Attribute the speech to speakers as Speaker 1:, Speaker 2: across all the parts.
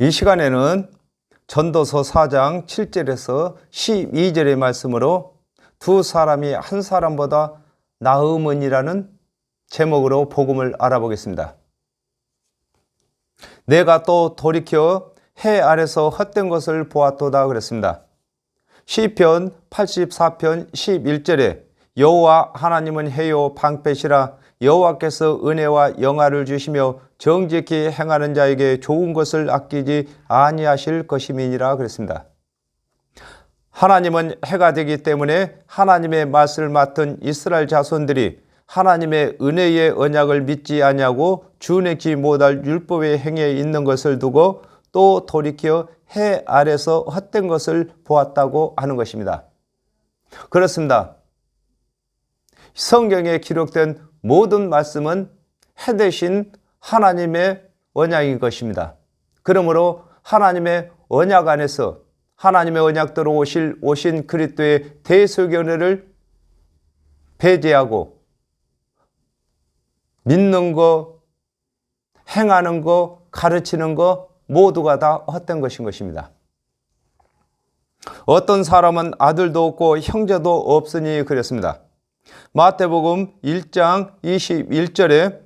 Speaker 1: 이 시간에는 전도서 4장 7절에서 12절의 말씀으로 두 사람이 한 사람보다 나음은이라는 제목으로 복음을 알아보겠습니다. 내가 또 돌이켜 해 아래서 헛된 것을 보았도다 그랬습니다. 시편 84편 11절에 여호와 하나님은 해요 방패시라 여호와께서 은혜와 영화를 주시며 정직히 행하는 자에게 좋은 것을 아끼지 아니하실 것임이니라 그랬습니다. 하나님은 해가 되기 때문에 하나님의 말씀을 맡은 이스라엘 자손들이 하나님의 은혜의 언약을 믿지 아니하고 준행치 못할 율법의 행위에 있는 것을 두고 또 돌이켜 해 아래서 헛된 것을 보았다고 하는 것입니다. 그렇습니다. 성경에 기록된 모든 말씀은 해 대신 하나님의 언약인 것입니다. 그러므로 하나님의 언약 안에서 하나님의 언약대로 오신 그리스도의 대속의 은혜를 배제하고 믿는 거, 행하는 거, 가르치는 거 모두가 다 헛된 것인 것입니다. 어떤 사람은 아들도 없고 형제도 없으니 그랬습니다. 마태복음 1장 21절에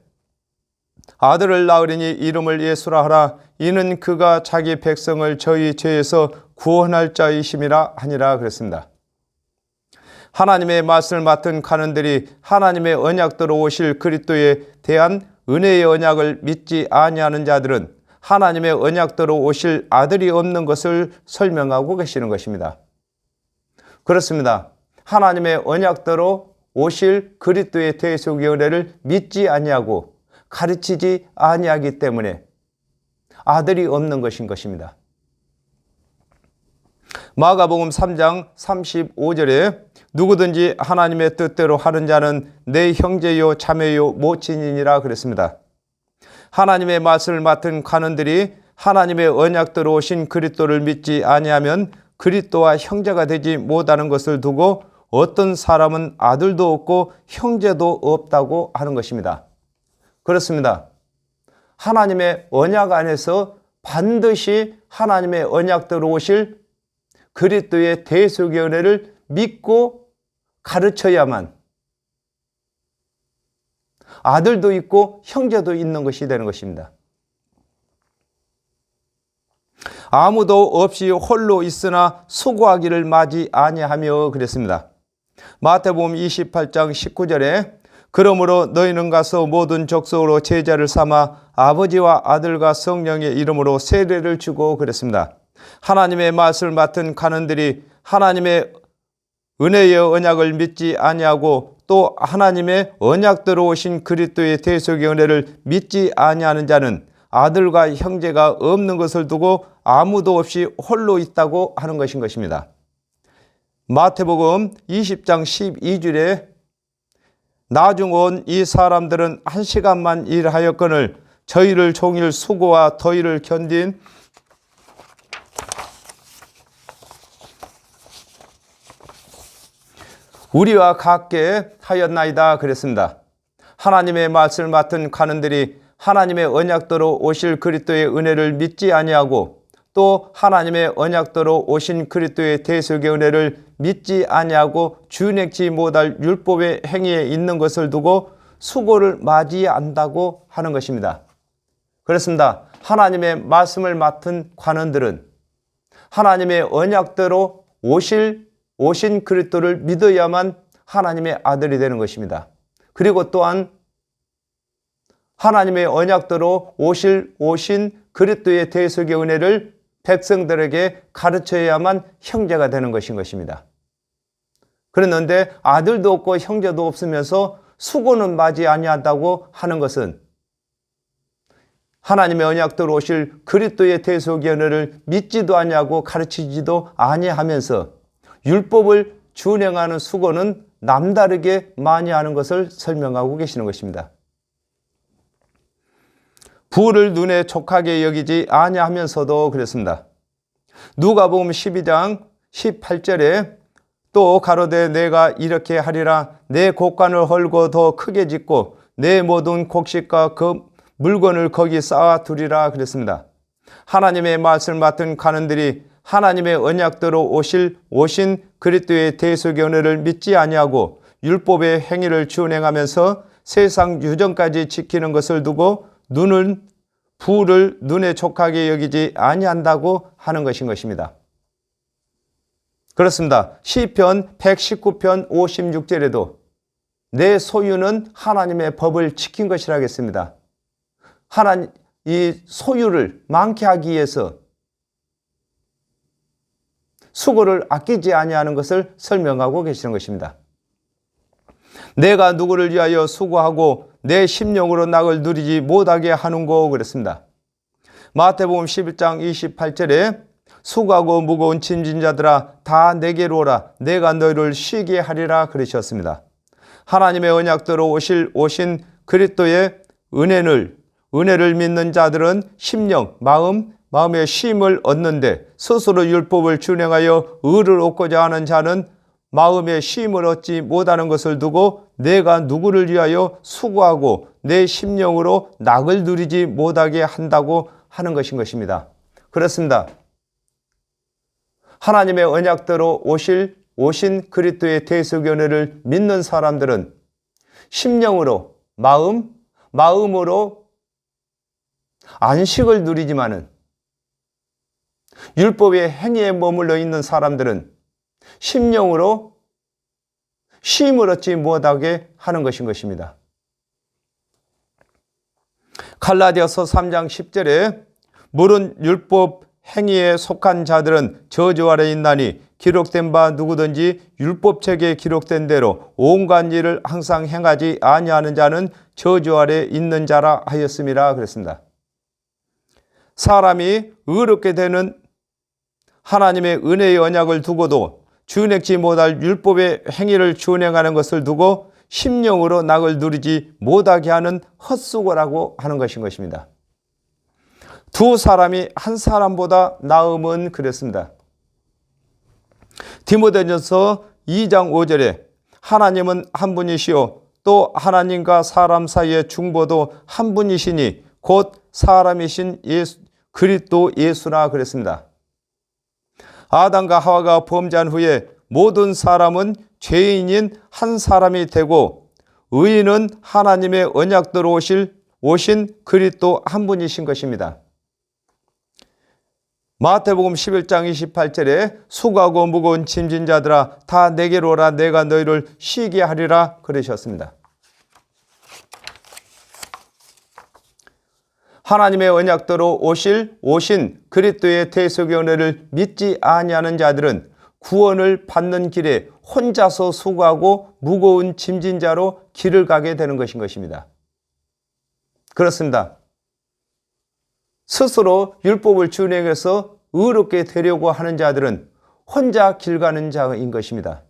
Speaker 1: 아들을 낳으리니 이름을 예수라 하라. 이는 그가 자기 백성을 저희 죄에서 구원할 자이심이라 하니라 그랬습니다. 하나님의 말씀을 맡은 간원들이 하나님의 언약대로 오실 그리스도에 대한 은혜의 언약을 믿지 아니하는 자들은 하나님의 언약대로 오실 아들이 없는 것을 설명하고 계시는 것입니다. 그렇습니다. 하나님의 언약대로 오실 그리스도의 대속의 은혜를 믿지 아니하고 가르치지 아니하기 때문에 아들이 없는 것인 것입니다. 마가복음 3장 35절에 누구든지 하나님의 뜻대로 하는 자는 내 형제요 자매요 모친이니라 그랬습니다. 하나님의 말씀을 맡은 간원들이 하나님의 언약대로 오신 그리스도를 믿지 아니하면 그리스도와 형제가 되지 못하는 것을 두고 어떤 사람은 아들도 없고 형제도 없다고 하는 것입니다. 그렇습니다. 하나님의 언약 안에서 반드시 하나님의 언약대로 오실 그리스도의 대속의 은혜를 믿고 가르쳐야만 아들도 있고 형제도 있는 것이 되는 것입니다. 아무도 없이 홀로 있으나 수고하기를 마지 아니하며 그랬습니다. 마태복음 28장 19절에 그러므로 너희는 가서 모든 족속으로 제자를 삼아 아버지와 아들과 성령의 이름으로 세례를 주고 그랬습니다. 하나님의 말씀을 맡은 간원들이 하나님의 은혜의 언약을 믿지 아니하고 또 하나님의 언약대로 오신 그리스도의 대속의 은혜를 믿지 아니하는 자는 아들과 형제가 없는 것을 두고 아무도 없이 홀로 있다고 하는 것인 것입니다. 마태복음 20장 12절에 나중 온 이 사람들은 1시간만 일하였거늘 저희를 종일 수고와 더위를 견딘 우리와 같게 하였나이다 그랬습니다. 하나님의 말씀을 맡은 간원들이 하나님의 언약대로 오실 그리스도의 은혜를 믿지 아니하고 또 하나님의 언약대로 오신 그리스도의 대속의 은혜를 믿지 아니하고 준행치 못할 율법의 행위에 있는 것을 두고 수고를 맞이한다고 하는 것입니다. 그렇습니다. 하나님의 말씀을 맡은 관원들은 하나님의 언약대로 오신 그리스도를 믿어야만 하나님의 아들이 되는 것입니다. 그리고 또한 하나님의 언약대로 오신 그리스도의 대속의 은혜를 백성들에게 가르쳐야만 형제가 되는 것인 것입니다. 그랬는데 아들도 없고 형제도 없으면서 수고는 맞이 아니한다고 하는 것은 하나님의 언약대로 오실 그리스도의 대속의 은혜를 믿지도 아니하고 가르치지도 아니하면서 율법을 준행하는 수고는 남다르게 많이 하는 것을 설명하고 계시는 것입니다. 부를 눈에 촉하게 여기지 아니하면서도 그랬습니다. 누가복음 12장 18절에 또 가로되 내가 이렇게 하리라 내 곡간을 헐고 더 크게 짓고 내 모든 곡식과 그 물건을 거기 쌓아 두리라 그랬습니다. 하나님의 말씀을 맡은 간원들이 하나님의 언약대로 오신 그리스도의 대속의 은혜를 믿지 아니하고 율법의 행위를 준행하면서 세상 유전까지 지키는 것을 두고 부를 눈에 족하게 여기지 아니한다고 하는 것입니다. 그렇습니다. 시편 119편 56절에도 내 소유는 하나님의 법을 지킨 것이라 하겠습니다. 이 소유를 많게 하기 위해서 수고를 아끼지 아니하는 것을 설명하고 계시는 것입니다. 내가 누구를 위하여 수고하고 내 심령으로 낙을 누리지 못하게 하는고 그랬습니다. 마태복음 11장 28절에 수고하고 무거운 짐진 자들아 다 내게로 오라 내가 너희를 쉬게 하리라 그러셨습니다. 하나님의 언약대로 오신 그리스도의 은혜를 믿는 자들은 심령, 마음의 쉼을 얻는데 스스로 율법을 준행하여 의를 얻고자 하는 자는 마음의 쉼을 얻지 못하는 것을 두고 내가 누구를 위하여 수고하고 내 심령으로 낙을 누리지 못하게 한다고 하는 것입니다. 그렇습니다. 하나님의 언약대로 오신 그리스도의 대속의 은혜를 믿는 사람들은 심령으로 마음으로 안식을 누리지만은 율법의 행위에 머물러 있는 사람들은 심령으로 쉼을 얻지 못하게 하는 것입니다. 갈라디아서 3장 10절에 물은 율법 행위에 속한 자들은 저주 아래 있나니 기록된 바 누구든지 율법책에 기록된 대로 온갖 일을 항상 행하지 아니하는 자는 저주 아래 있는 자라 하였음이라 그랬습니다. 사람이 의롭게 되는 하나님의 은혜의 언약을 두고도 준행치 못할 율법의 행위를 준행하는 것을 두고 심령으로 낙을 누리지 못하게 하는 헛수고라고 하는 것입니다. 두 사람이 한 사람보다 나음은 그랬습니다. 디모데전서 2장 5절에 하나님은 한 분이시요 또 하나님과 사람 사이의 중보도 한 분이시니 곧 사람이신 그리스도 예수라 그랬습니다. 아담과 하와가 범죄한 후에 모든 사람은 죄인인 한 사람이 되고 의인은 하나님의 언약대로 오신 그리스도 한 분이신 것입니다. 마태복음 11장 28절에 수고하고 무거운 짐진 자들아 다 내게로 오라 내가 너희를 쉬게 하리라 그러셨습니다. 하나님의 언약대로 오신 그리스도의 대속의 은혜를 믿지 아니하는 자들은 구원을 받는 길에 혼자서 수고하고 무거운 짐진 자로 길을 가게 되는 것입니다. 그렇습니다. 스스로 율법을 준행해서 의롭게 되려고 하는 자들은 혼자 길 가는 자인 것입니다.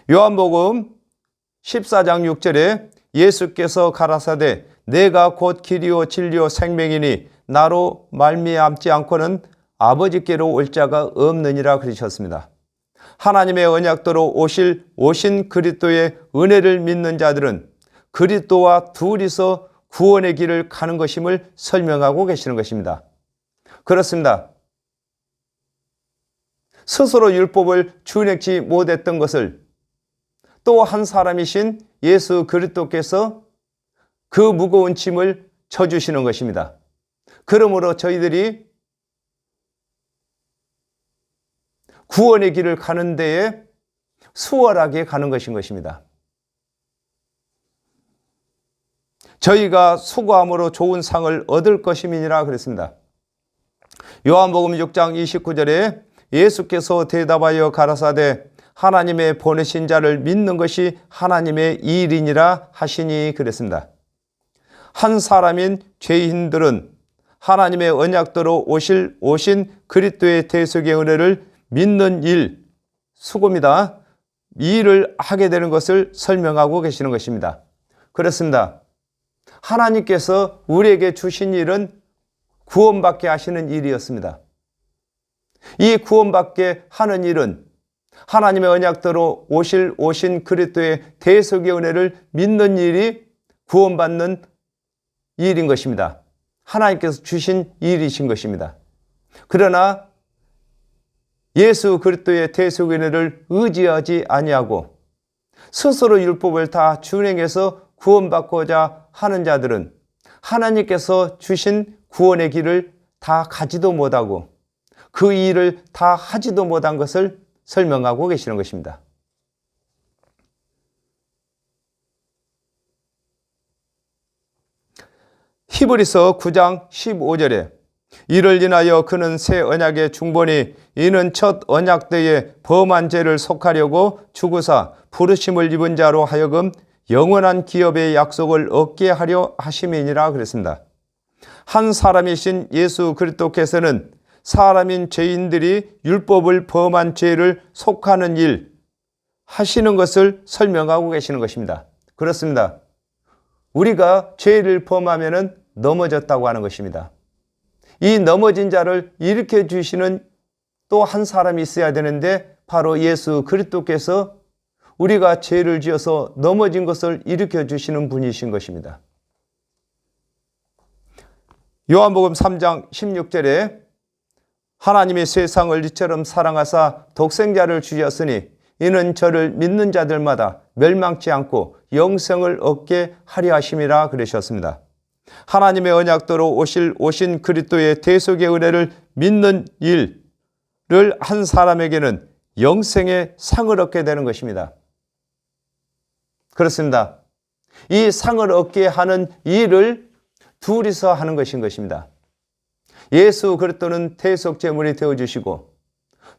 Speaker 1: 요한복음 14장 6절에 예수께서 가라사대 내가 곧 길이요 진리요 생명이니 나로 말미암지 않고는 아버지께로 올 자가 없느니라 그러셨습니다. 하나님의 언약대로 오신 그리스도의 은혜를 믿는 자들은 그리스도와 둘이서 구원의 길을 가는 것임을 설명하고 계시는 것입니다. 그렇습니다. 스스로 율법을 준행치 못했던 것을 또 한 사람이신 예수 그리스도께서 그 무거운 짐을 져주시는 것입니다. 그러므로 저희들이 구원의 길을 가는 데에 수월하게 가는 것입니다. 저희가 수고함으로 좋은 상을 얻을 것임이니라 그랬습니다. 요한복음 6장 29절에 예수께서 대답하여 가라사대 하나님의 보내신 자를 믿는 것이 하나님의 일이니라 하시니 그랬습니다. 한 사람인 죄인들은 하나님의 언약대로 오신 그리스도의 대속의 은혜를 믿는 일, 수고입니다. 이 일을 하게 되는 것을 설명하고 계시는 것입니다. 그렇습니다. 하나님께서 우리에게 주신 일은 구원받게 하시는 일이었습니다. 이 구원받게 하는 일은 하나님의 언약대로 오신 그리스도의 대속의 은혜를 믿는 일이 구원받는 일인 것입니다. 하나님께서 주신 일이신 것입니다. 그러나 예수 그리스도의 대속의 은혜를 의지하지 아니하고 스스로 율법을 다 준행해서 구원받고자 하는 자들은 하나님께서 주신 구원의 길을 다 가지도 못하고 그 일을 다 하지도 못한 것을 설명하고 계시는 것입니다. 히브리서 9장 15절에 이를 인하여 그는 새 언약의 중보니 이는 첫 언약 때에 범한 죄를 속하려고 죽으사 부르심을 입은 자로 하여금 영원한 기업의 약속을 얻게 하려 하심이니라 그랬습니다. 한 사람이신 예수 그리스도께서는 사람인 죄인들이 율법을 범한 죄를 속하는 일 하시는 것을 설명하고 계시는 것입니다. 그렇습니다. 우리가 죄를 범하면 넘어졌다고 하는 것입니다. 이 넘어진 자를 일으켜 주시는 또 한 사람이 있어야 되는데 바로 예수 그리스도께서 우리가 죄를 지어서 넘어진 것을 일으켜 주시는 분이신 것입니다. 요한복음 3장 16절에 하나님이 세상을 이처럼 사랑하사 독생자를 주셨으니 이는 저를 믿는 자들마다 멸망치 않고 영생을 얻게 하려 하심이라 그러셨습니다. 하나님의 언약도로 오신 그리스도의 대속의 은혜를 믿는 일을 한 사람에게는 영생의 상을 얻게 되는 것입니다. 그렇습니다. 이 상을 얻게 하는 일을 둘이서 하는 것인 것입니다. 예수 그리스도는 대속 제물이 되어주시고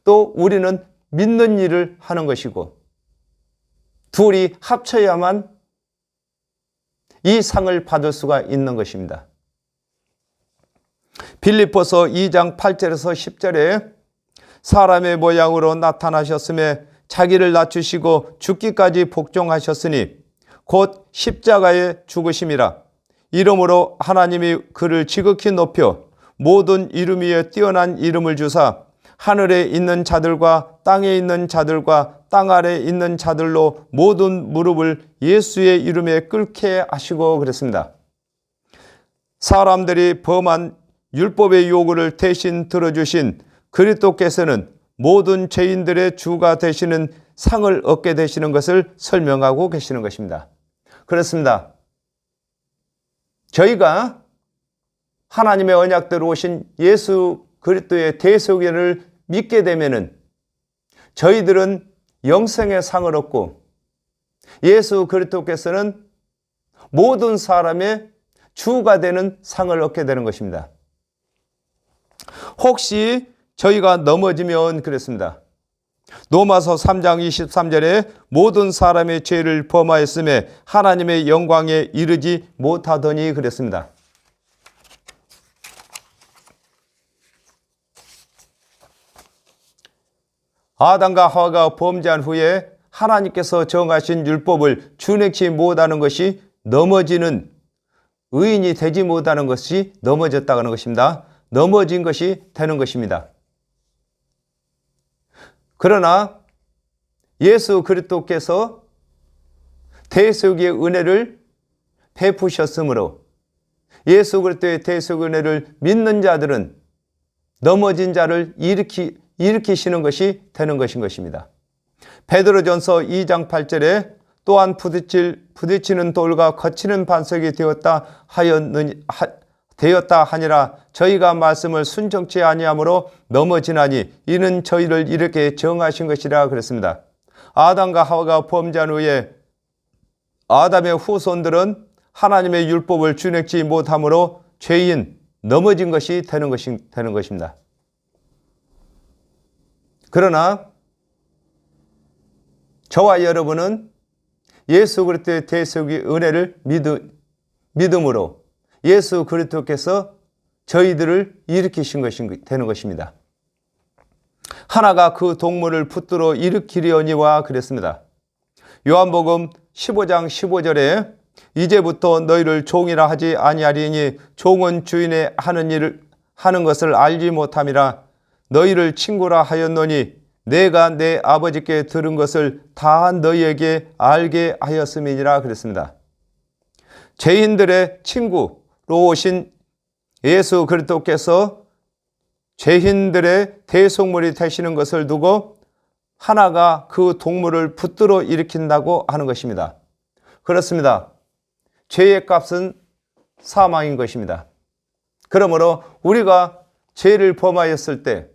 Speaker 1: 또 우리는 믿는 일을 하는 것이고 둘이 합쳐야만 이 상을 받을 수가 있는 것입니다. 빌립보서 2장 8절에서 10절에 사람의 모양으로 나타나셨음에 자기를 낮추시고 죽기까지 복종하셨으니 곧 십자가에 죽으심이라. 이름으로 하나님이 그를 지극히 높여 모든 이름 위에 뛰어난 이름을 주사 하늘에 있는 자들과 땅에 있는 자들과 땅 아래에 있는 자들로 모든 무릎을 예수의 이름에 꿇게 하시고 그랬습니다. 사람들이 범한 율법의 요구를 대신 들어주신 그리스도께서는 모든 죄인들의 주가 되시는 상을 얻게 되시는 것을 설명하고 계시는 것입니다. 그렇습니다. 저희가 하나님의 언약대로 오신 예수 그리스도의 대속을 믿게 되면은 저희들은 영생의 상을 얻고 예수 그리스도께서는 모든 사람의 주가 되는 상을 얻게 되는 것입니다. 혹시 저희가 넘어지면 그랬습니다. 로마서 3장 23절에 모든 사람의 죄를 범하였음에 하나님의 영광에 이르지 못하더니 그랬습니다. 아담과 하와가 범죄한 후에 하나님께서 정하신 율법을 준행치 못하는 것이 넘어지는 의인이 되지 못하는 것이 넘어졌다고 하는 것입니다. 넘어진 것이 되는 것입니다. 그러나 예수 그리스도께서 대속의 은혜를 베푸셨으므로 예수 그리스도의 대속 은혜를 믿는 자들은 넘어진 자를 일으키시는 것이 되는 것인 것입니다. 베드로전서 2장 8절에 또한 부딪히는 돌과 거치는 반석이 되었다 하니라. 저희가 말씀을 순종치 아니함으로 넘어지나니 이는 저희를 이렇게 정하신 것이라 그랬습니다. 아담과 하와가 범죄한 후에 아담의 후손들은 하나님의 율법을 준행치 못함으로 죄인 넘어진 것이 되는 것입니다. 그러나 저와 여러분은 예수 그리스도의 대속의 은혜를 믿음으로 예수 그리스도께서 저희들을 일으키신 것이 되는 것입니다. 하나가 그 동물을 붙들어 일으키려니와 그랬습니다. 요한복음 15장 15절에 이제부터 너희를 종이라 하지 아니하리니 종은 주인의 하는 것을 알지 못함이라. 너희를 친구라 하였노니 내가 내 아버지께 들은 것을 다 너희에게 알게 하였음이니라 그랬습니다. 죄인들의 친구로 오신 예수 그리스도께서 죄인들의 대속물이 되시는 것을 두고 하나가 그 동물을 붙들어 일으킨다고 하는 것입니다. 그렇습니다. 죄의 값은 사망인 것입니다. 그러므로 우리가 죄를 범하였을 때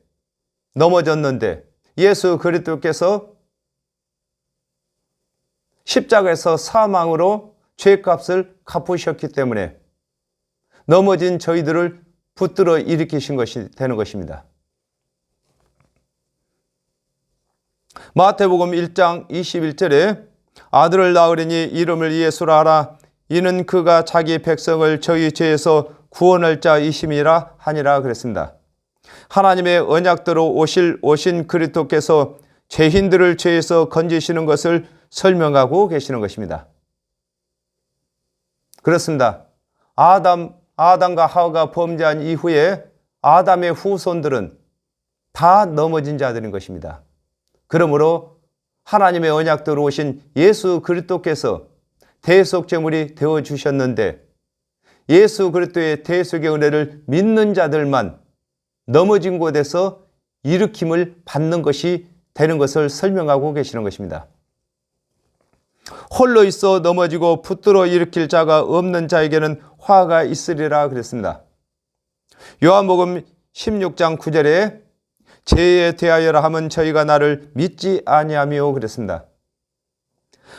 Speaker 1: 넘어졌는데 예수 그리스도께서 십자가에서 사망으로 죄값을 갚으셨기 때문에 넘어진 저희들을 붙들어 일으키신 것이 되는 것입니다. 마태복음 1장 21절에 아들을 낳으리니 이름을 예수라 하라. 이는 그가 자기 백성을 저희 죄에서 구원할 자이심이라 하니라 그랬습니다. 하나님의 언약대로 오신 그리스도께서 죄인들을 죄에서 건지시는 것을 설명하고 계시는 것입니다. 그렇습니다. 아담과 하와가 범죄한 이후에 아담의 후손들은 다 넘어진 자들인 것입니다. 그러므로 하나님의 언약대로 오신 예수 그리스도께서 대속제물이 되어주셨는데 예수 그리스도의 대속의 은혜를 믿는 자들만 넘어진 곳에서 일으킴을 받는 것이 되는 것을 설명하고 계시는 것입니다. 홀로 있어 넘어지고 붙들어 일으킬 자가 없는 자에게는 화가 있으리라 그랬습니다. 요한복음 16장 9절에 죄에 대하여라 하면 저희가 나를 믿지 아니하며 그랬습니다.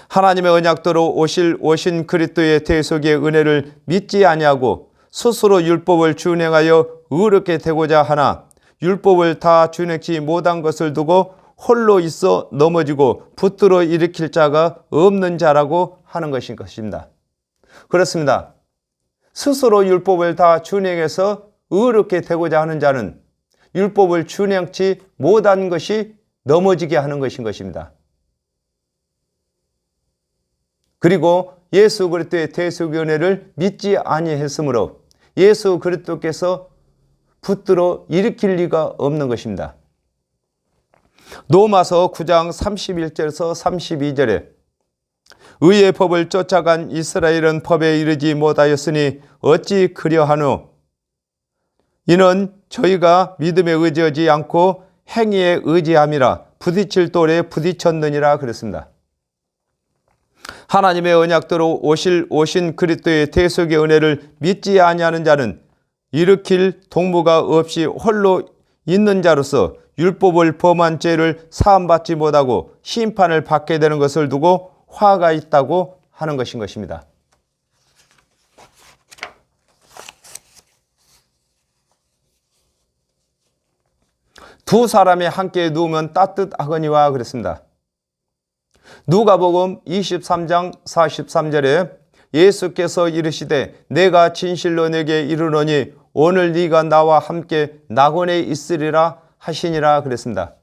Speaker 1: 하나님의 언약대로 오신 그리스도의 대속의 은혜를 믿지 아니하고 스스로 율법을 준행하여 의롭게 되고자 하나 율법을 다 준행치 못한 것을 두고 홀로 있어 넘어지고 붙들어 일으킬 자가 없는 자라고 하는 것인 것입니다. 그렇습니다. 스스로 율법을 다 준행해서 의롭게 되고자 하는 자는 율법을 준행치 못한 것이 넘어지게 하는 것인 것입니다. 그리고 예수 그리스도의 대속의 은혜를 믿지 아니했으므로 예수 그리스도께서 붙들어 일으킬 리가 없는 것입니다. 로마서 9장 31절에서 32절에 의의 법을 쫓아간 이스라엘은 법에 이르지 못하였으니 어찌 그려하노? 이는 저희가 믿음에 의지하지 않고 행위에 의지함이라 부딪힐 돌에 부딪혔느니라 그랬습니다. 하나님의 언약대로 오신 그리스도의 대속의 은혜를 믿지 아니하는 자는 일으킬 동무가 없이 홀로 있는 자로서 율법을 범한 죄를 사함받지 못하고 심판을 받게 되는 것을 두고 화가 있다고 하는 것인 것입니다. 두 사람이 함께 누우면 따뜻하거니와 그랬습니다. 누가복음 23장 43절에 예수께서 이르시되 내가 진실로 내게 이르노니 오늘 네가 나와 함께 낙원에 있으리라 하시니라 그랬습니다.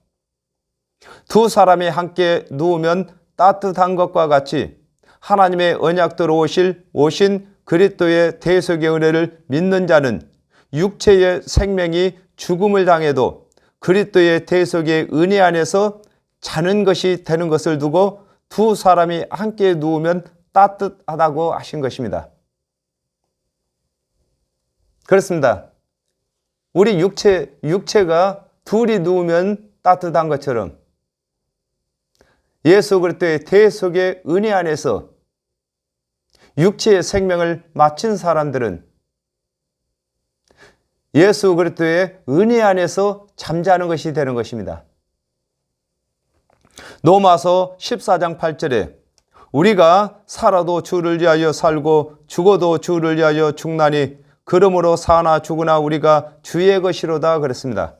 Speaker 1: 두 사람이 함께 누우면 따뜻한 것과 같이 하나님의 언약대로 오신 그리스도의 대속의 은혜를 믿는 자는 육체의 생명이 죽음을 당해도 그리스도의 대속의 은혜 안에서 자는 것이 되는 것을 두고 두 사람이 함께 누우면 따뜻하다고 하신 것입니다. 그렇습니다. 우리 육체가 둘이 누우면 따뜻한 것처럼 예수 그리스도의 대속의 은혜 안에서 육체의 생명을 마친 사람들은 예수 그리스도의 은혜 안에서 잠자는 것이 되는 것입니다. 로마서 14장 8절에 우리가 살아도 주를 위하여 살고 죽어도 주를 위하여 죽나니 그러므로 사나 죽으나 우리가 주의 것이로다 그랬습니다.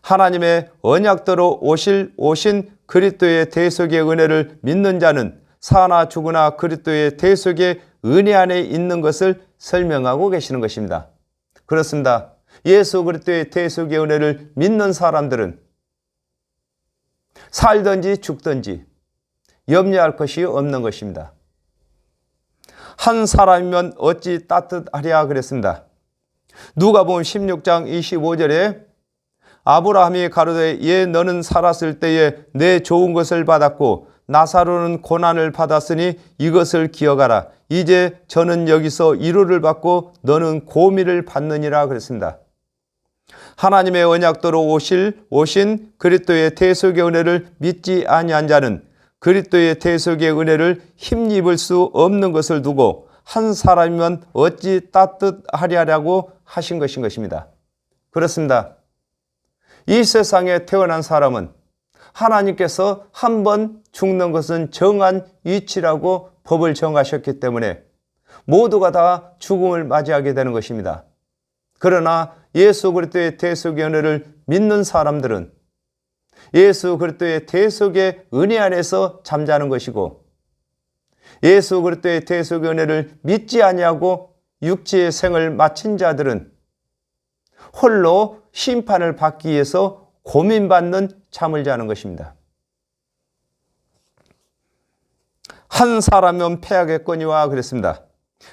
Speaker 1: 하나님의 언약대로 오신 그리스도의 대속의 은혜를 믿는 자는 사나 죽으나 그리스도의 대속의 은혜 안에 있는 것을 설명하고 계시는 것입니다. 그렇습니다. 예수 그리스도의 대속의 은혜를 믿는 사람들은 살든지 죽든지 염려할 것이 없는 것입니다. 한 사람이면 어찌 따뜻하랴 그랬습니다. 누가복음 16장 25절에 아브라함이 가로되 예 너는 살았을 때에 내 좋은 것을 받았고 나사로는 고난을 받았으니 이것을 기억하라. 이제 저는 여기서 위로를 받고 너는 고미를 받느니라 그랬습니다. 하나님의 언약도로 오신 그리스도의 대속의 은혜를 믿지 아니한 자는 그리스도의 대속의 은혜를 힘입을 수 없는 것을 두고 한 사람이면 어찌 따뜻하리라고 하신 것인 것입니다. 그렇습니다. 이 세상에 태어난 사람은 하나님께서 한 번 죽는 것은 정한 위치라고 법을 정하셨기 때문에 모두가 다 죽음을 맞이하게 되는 것입니다. 그러나 예수 그리스도의 대속의 은혜를 믿는 사람들은 예수 그리스도의 대속의 은혜 안에서 잠자는 것이고 예수 그리스도의 대속의 은혜를 믿지 아니하고 육체의 생을 마친 자들은 홀로 심판을 받기 위해서 고민받는 잠을 자는 것입니다. 한 사람은 패하겠거니와 그랬습니다.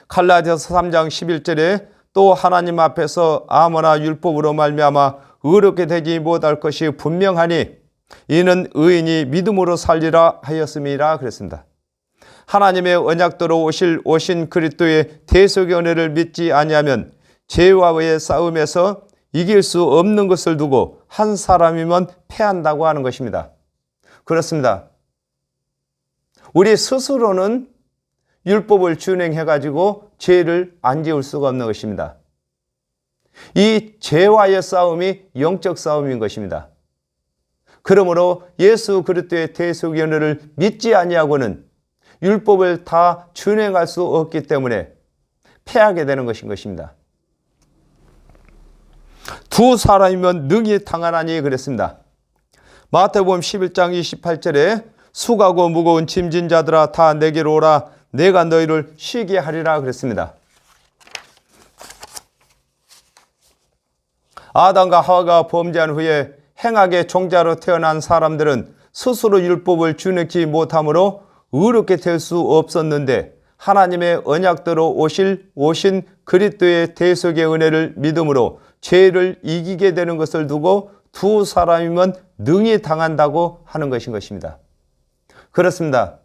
Speaker 1: 갈라디아서 3장 11절에 또 하나님 앞에서 아무나 율법으로 말미암아 의롭게 되지 못할 것이 분명하니 이는 의인이 믿음으로 살리라 하였음이라 그랬습니다. 하나님의 언약도로 오신 그리스도의 대속의 은혜를 믿지 아니하면 죄와의 싸움에서 이길 수 없는 것을 두고 한 사람이면 패한다고 하는 것입니다. 그렇습니다. 우리 스스로는 율법을 준행해가지고 죄를 안 지을 수가 없는 것입니다. 이 죄와의 싸움이 영적 싸움인 것입니다. 그러므로 예수 그리스도의 대속의 은혜를 믿지 아니하고는 율법을 다 준행할 수 없기 때문에 패하게 되는 것인 것입니다. 두 사람이면 능히 당하나니 그랬습니다. 마태복음 11장 28절에 수고하고 무거운 짐진 자들아 다 내게로 오라 내가 너희를 쉬게 하리라 그랬습니다. 아담과 하와가 범죄한 후에 행악의 종자로 태어난 사람들은 스스로 율법을 준행치 못함으로 의롭게 될 수 없었는데 하나님의 언약대로 오신 그리스도의 대속의 은혜를 믿음으로 죄를 이기게 되는 것을 두고 두 사람이면 능히 당한다고 하는 것인 것입니다. 그렇습니다.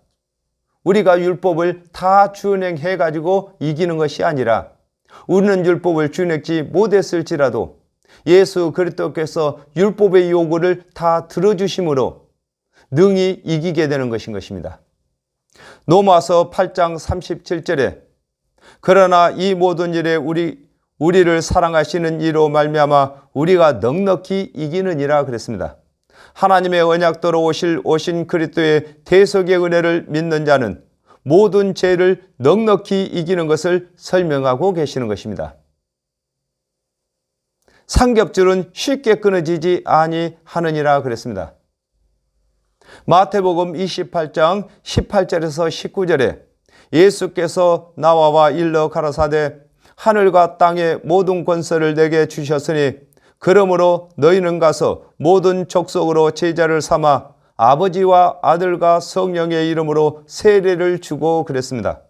Speaker 1: 우리가 율법을 다 준행해 가지고 이기는 것이 아니라 우리는 율법을 준행치 못했을지라도 예수 그리스도께서 율법의 요구를 다 들어주심으로 능히 이기게 되는 것인 것입니다. 로마서 8장 37절에 그러나 이 모든 일에 우리를 사랑하시는 이로 말미암아 우리가 넉넉히 이기느니라 그랬습니다. 하나님의 언약도로 오신 그리스도의 대속의 은혜를 믿는 자는 모든 죄를 넉넉히 이기는 것을 설명하고 계시는 것입니다. 삼겹줄은 쉽게 끊어지지 아니하느니라 그랬습니다. 마태복음 28장 18절에서 19절에 예수께서 나와 일러 가라사대 하늘과 땅의 모든 권세를 내게 주셨으니 그러므로 너희는 가서 모든 족속으로 제자를 삼아 아버지와 아들과 성령의 이름으로 세례를 주고 그랬습니다.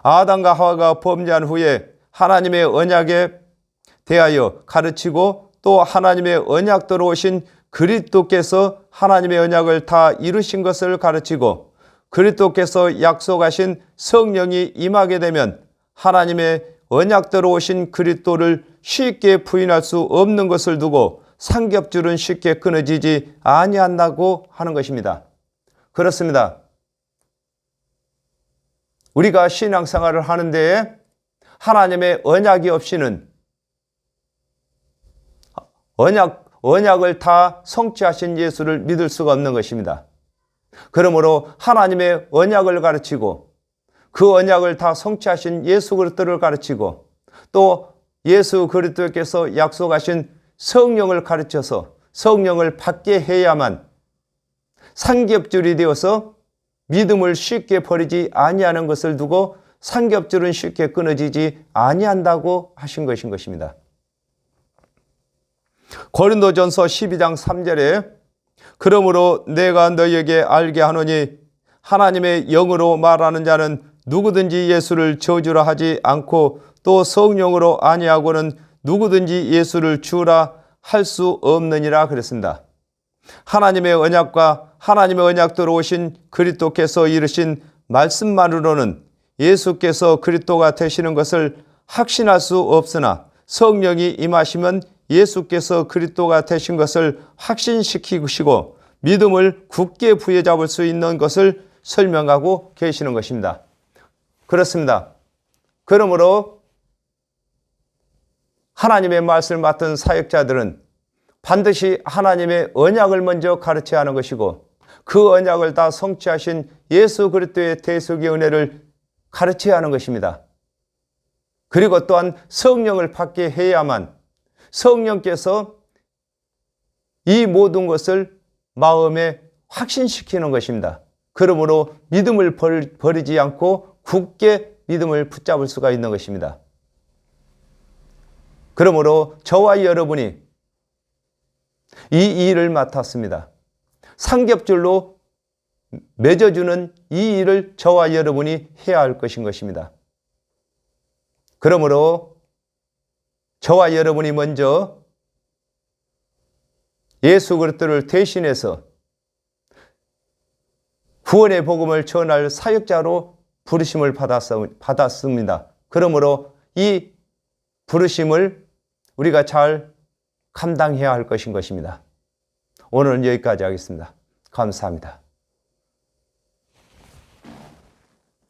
Speaker 1: 아담과 하와가 범죄한 후에 하나님의 언약에 대하여 가르치고 또 하나님의 언약대로 오신 그리스도께서 하나님의 언약을 다 이루신 것을 가르치고 그리스도께서 약속하신 성령이 임하게 되면 하나님의 언약대로 오신 그리스도를 쉽게 부인할 수 없는 것을 두고 삼겹줄은 쉽게 끊어지지 아니한다고 하는 것입니다. 그렇습니다. 우리가 신앙생활을 하는 데에 하나님의 언약이 없이는 언약을 다 성취하신 예수를 믿을 수가 없는 것입니다. 그러므로 하나님의 언약을 가르치고 그 언약을 다 성취하신 예수 그리스도를 가르치고 또 예수 그리스도께서 약속하신 성령을 가르쳐서 성령을 받게 해야만 삼겹줄이 되어서 믿음을 쉽게 버리지 아니하는 것을 두고 삼겹줄은 쉽게 끊어지지 아니한다고 하신 것인 것입니다. 고린도전서 12장 3절에 그러므로 내가 너희에게 알게 하노니 하나님의 영으로 말하는 자는 누구든지 예수를 저주라 하지 않고 또 성령으로 아니하고는 누구든지 예수를 주라 할 수 없느니라 그랬습니다. 하나님의 언약과 하나님의 언약대로 오신 그리스도께서 이르신 말씀만으로는 예수께서 그리스도가 되시는 것을 확신할 수 없으나 성령이 임하시면 예수께서 그리스도가 되신 것을 확신시키시고 믿음을 굳게 부여잡을 수 있는 것을 설명하고 계시는 것입니다. 그렇습니다. 그러므로 하나님의 말씀을 맡은 사역자들은 반드시 하나님의 언약을 먼저 가르쳐야 하는 것이고 그 언약을 다 성취하신 예수 그리스도의 대속의 은혜를 가르쳐야 하는 것입니다. 그리고 또한 성령을 받게 해야만 성령께서 이 모든 것을 마음에 확신시키는 것입니다. 그러므로 믿음을 버리지 않고 굳게 믿음을 붙잡을 수가 있는 것입니다. 그러므로 저와 여러분이 이 일을 맡았습니다. 삼겹줄로 맺어주는 이 일을 저와 여러분이 해야 할 것인 것입니다. 그러므로 저와 여러분이 먼저 예수 그리스도를 대신해서 구원의 복음을 전할 사역자로 부르심을 받았습니다. 그러므로 이 부르심을 우리가 잘 감당해야 할 것인 것입니다. 오늘은 여기까지 하겠습니다. 감사합니다.